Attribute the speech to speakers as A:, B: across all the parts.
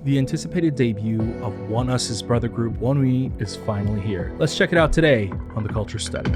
A: the anticipated debut of ONEUS's brother group ONEWE is finally here. Let's check it out today on the Culture Study.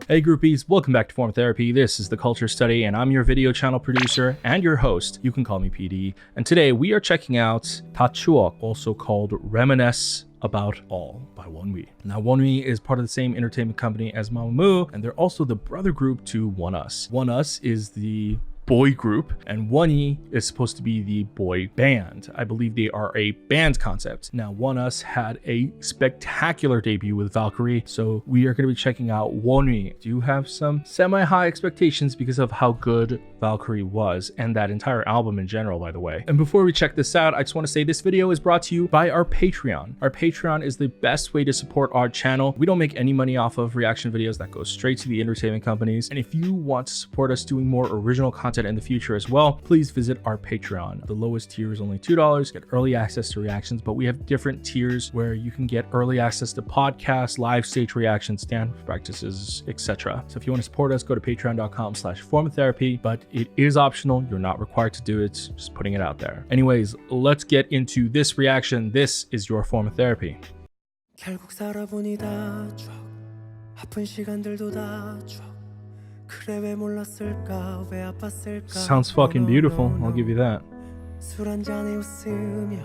A: Hey groupies, welcome back to Form Therapy. This is the Culture Study and I'm your video channel producer and your host. You can call me PD. And today we are checking out 다추억, also called Reminisce About All by ONEWE. Now ONEWE is part of the same entertainment company as Mamamoo, and they're also the brother group to ONEUS. ONEUS is the boy group and ONEWE is supposed to be the boy band. I believe they are a band concept. Now ONEUS had a spectacular debut with Valkyrie, so we are going to be checking out ONEWE. Do have some semi-high expectations because of how good Valkyrie was, and that entire album in general, by the way. And before we check this out, I just want to say this video is brought to you by our Patreon. Our Patreon is the best way to support our channel. We don't make any money off of reaction videos. That goes straight to the entertainment companies. And if you want to support us doing more original content in the future as well, please visit our Patreon. The lowest tier is only $2, get early access to reactions, but we have different tiers where you can get early access to podcasts, live stage reactions, dance practices, etc. So if you want to support us, go to patreon.com/formtherapy, but it is optional. You're not required to do it. Just putting it out there. Anyways, let's get into this reaction. This is your form of therapy.
B: 결국 살아보니 다 추억 아픈 시간들도 다 추억 그래 왜 몰랐을까 왜 아팠을까
A: Sounds fucking beautiful. I'll give you that.
B: 술 한 잔에 웃으며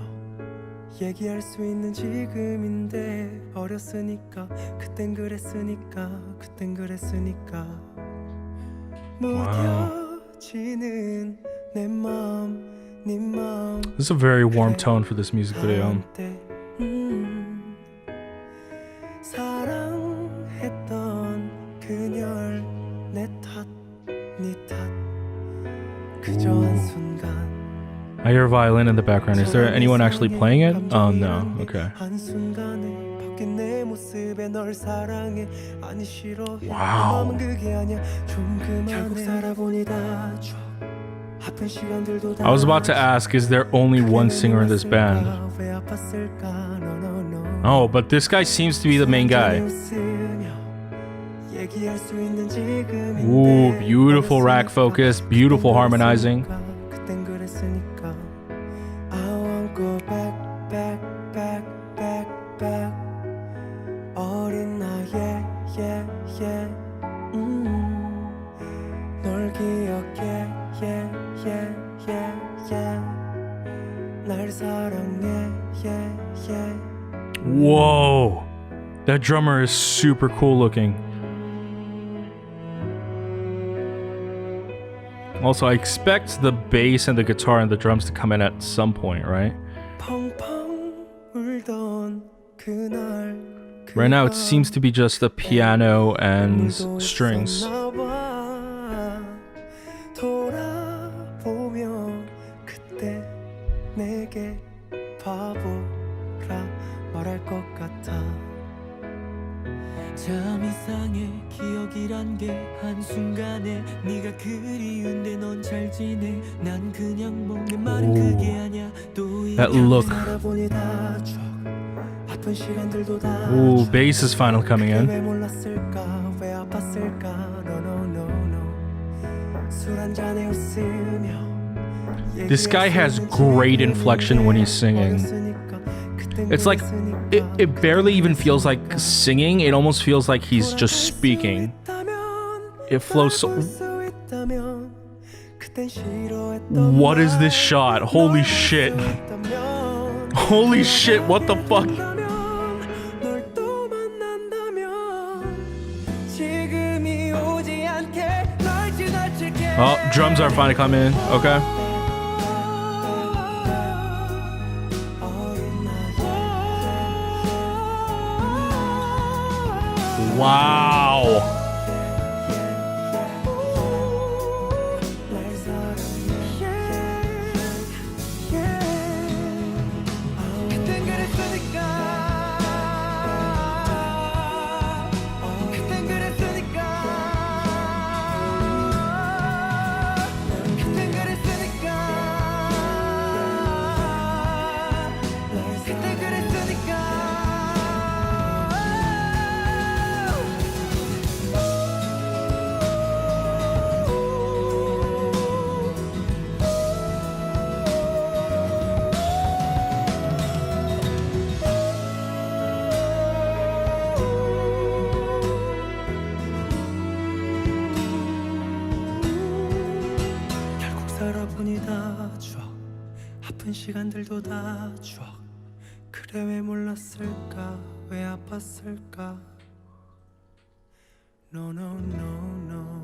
B: 얘기할 수 있는 지금인데 어렸으니까 그땐 그랬으니까 그땐 그랬으니까 무뎌지는 내 마음 네 마음
A: This is a very warm tone for this music video.
B: 사랑했던 그녀를 내 탓, 네 탓 그저 한순간
A: I hear a violin in the background. Is there anyone actually playing it? Oh no. Okay.
B: 한순간에 바뀐 내 모습에 널 사랑해 아니 싫어해
A: Wow.
B: 마음은 그게 아니야 좀 그만해 결국 살아보니 다 줘 아픈 시간들도 다
A: I was about to ask, is there only one singer in this band?
B: 왜 아팠을까
A: Oh, but this guy seems to be the main guy. Ooh, beautiful rack focus, beautiful harmonizing. Whoa, that drummer is super cool looking. Also, I expect the bass and the guitar and the drums to come in at some point, right? Right now, it seems to be just the piano and strings.
B: 말할 것 같아 참 이상해 기억이란 게 한순간에 네가 그리운데 넌 잘 지내 난 그냥 먹는 말은 그게 아니야 또
A: that look. Ooh, bass is finally coming in. This guy has great inflection when he's singing. It's like, it barely even feels like singing. It almost feels like he's just speaking. It flows so... What is this shot? Holy shit. Holy shit, what the fuck? Oh, drums are finally coming in. Okay. Wow.
B: 아픈 시간들도 다 추억 그래 왜 몰랐을까 왜 아팠을까 No no no no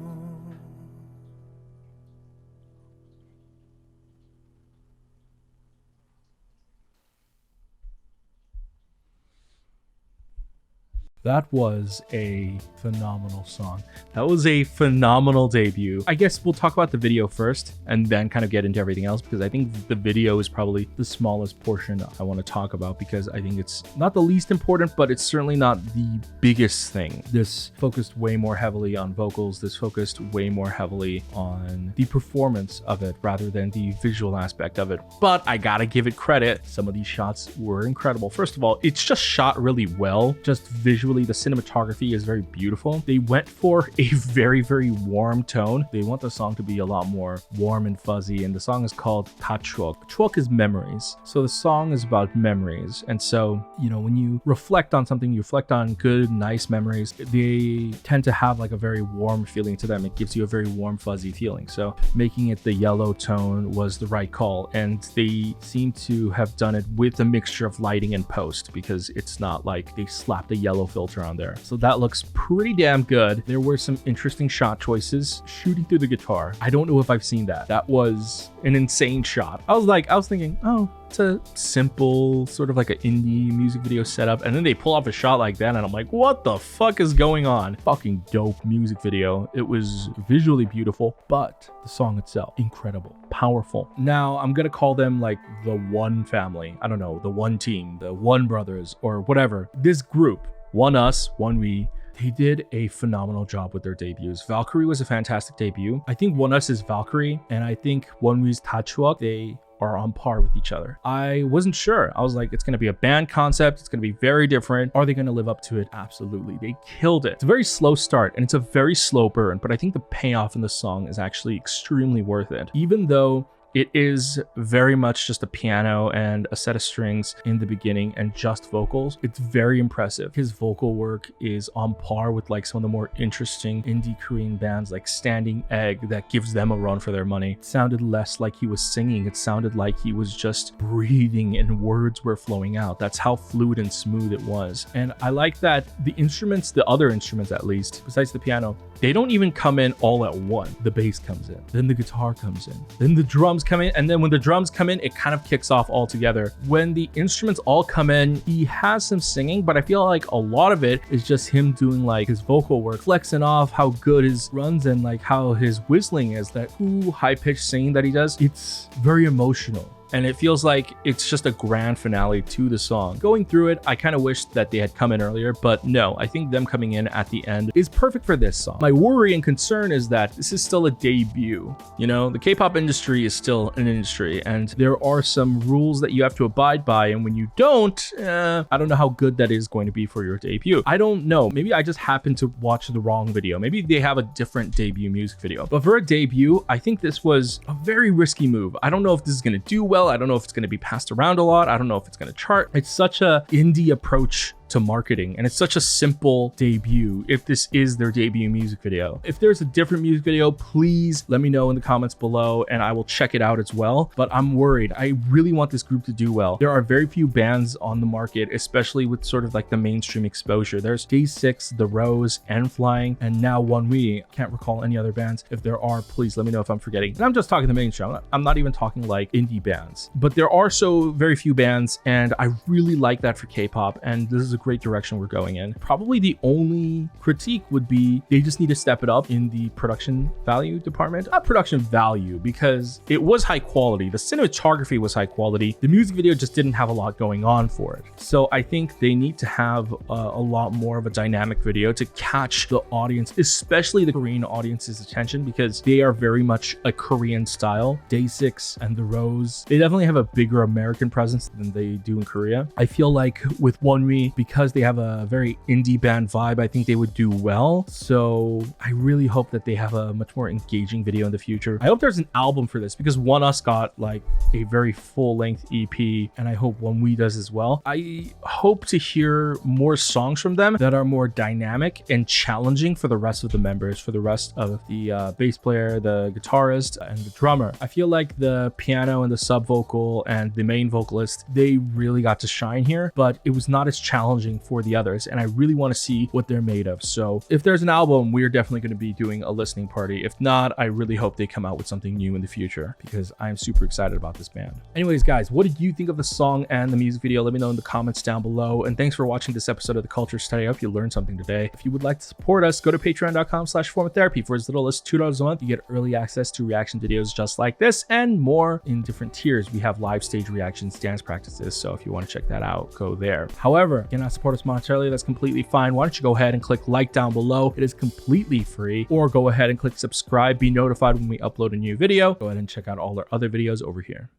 A: That was a phenomenal song. That was a phenomenal debut. I guess we'll talk about the video first and then kind of get into everything else, because I think the video is probably the smallest portion I want to talk about, because I think it's not the least important, but it's certainly not the biggest thing. This focused way more heavily on vocals. This focused way more heavily on the performance of it rather than the visual aspect of it. But I gotta give it credit. Some of these shots were incredible. First of all, it's just shot really well. Just visually, the cinematography is very beautiful. They went for a very, very warm tone. They want the song to be a lot more warm and fuzzy, and the song is called 다 추억. 추억 is memories. So the song is about memories. And so, you know, when you reflect on something, you reflect on good, nice memories, they tend to have like a very warm feeling to them. It gives you a very warm, fuzzy feeling. So making it the yellow tone was the right call. And they seem to have done it with a mixture of lighting and post, because it's not like they slapped a yellow filter on there. So that looks pretty damn good. There were some interesting shot choices. Shooting through the guitar, I don't know if I've seen that. That was an insane shot. I was thinking, oh, it's a simple sort of like an indie music video setup, and then they pull off a shot like that, and I'm like, what the fuck is going on? Fucking dope music video. It was visually beautiful, but the song itself, incredible, powerful. Now I'm gonna call them like the one family. I don't know, the one team, the one brothers, or whatever. This group, ONEUS, ONEWE, they did a phenomenal job with their debuts. Valkyrie was a fantastic debut. I think ONEUS is Valkyrie, and I think ONEWE's 다 추억, they are on par with each other. I wasn't sure. I was like, it's going to be a band concept. It's going to be very different. Are they going to live up to it? Absolutely. They killed it. It's a very slow start and it's a very slow burn, but I think the payoff in the song is actually extremely worth it. Even though it is very much just a piano and a set of strings in the beginning and just vocals, it's very impressive. His vocal work is on par with like some of the more interesting indie Korean bands like Standing Egg that gives them a run for their money. It sounded less like he was singing. It sounded like he was just breathing and words were flowing out. That's how fluid and smooth it was. And I like that the instruments, the other instruments at least, besides the piano, they don't even come in all at once. The bass comes in, then the guitar comes in, then the drums come in, and then when the drums come in, it kind of kicks off all together. When the instruments all come in, he has some singing, but I feel like a lot of it is just him doing like his vocal work, flexing off how good his runs and like how his whistling is, that high-pitched singing that he does. It's very emotional. And it feels like it's just a grand finale to the song. Going through it, I kind of wish that they had come in earlier, but no, I think them coming in at the end is perfect for this song. My worry and concern is that this is still a debut. You know, the K-pop industry is still an industry, and there are some rules that you have to abide by, and when you don't, I don't know how good that is going to be for your debut. I don't know. Maybe I just happened to watch the wrong video. Maybe they have a different debut music video. But for a debut, I think this was a very risky move. I don't know if this is going to do well. I don't know if it's going to be passed around a lot. I don't know if it's going to chart. It's such a indie approach to marketing, and it's such a simple debut if this is their debut music video. If there's a different music video, please let me know in the comments below and I will check it out as well. But I'm worried. I really want this group to do well. There are very few bands on the market, especially with sort of like the mainstream exposure. There's Day6, The Rose, and Flying, and now ONEWE. I can't recall any other bands. If there are, please let me know if I'm forgetting. And I'm just talking the mainstream. I'm not even talking like indie bands, but there are so very few bands, and I really like that for K-pop, and this is a great direction we're going in. Probably the only critique would be they just need to step it up in the production value department. Not production value, because it was high quality. The cinematography was high quality. The music video just didn't have a lot going on for it. So I think they need to have a lot more of a dynamic video to catch the audience, especially the Korean audience's attention, because they are very much a Korean style. Day6 and The Rose, they definitely have a bigger American presence than they do in Korea. I feel like with ONEWE, because they have a very indie band vibe, I think they would do well. So I really hope that they have a much more engaging video in the future. I hope there's an album for this, because ONEUS got like a very full-length EP, and I hope ONEWE does as well. I hope to hear more songs from them that are more dynamic and challenging for the rest of the members, for the rest of the bass player, the guitarist, and the drummer. I feel like the piano and the sub vocal and the main vocalist, they really got to shine here, but it was not as challenging for the others, and I really want to see what they're made of. So if there's an album, we're definitely going to be doing a listening party. If not, I really hope they come out with something new in the future, because I'm super excited about this band. Anyways, guys, what did you think of the song and the music video? Let me know in the comments down below, and thanks for watching this episode of the Culture Study. I hope you learned something today. If you would like to support us, go to patreon.com/formatherapy. For as little as $2 a month, you get early access to reaction videos just like this and more in different tiers. We have live stage reactions, dance practices, so if you want to check that out, go there. However, if you cannot support us monetarily, that's completely fine. Why don't you go ahead and click like down below? It is completely free. Or go ahead and click subscribe, be notified when we upload a new video. Go ahead and check out all our other videos over here.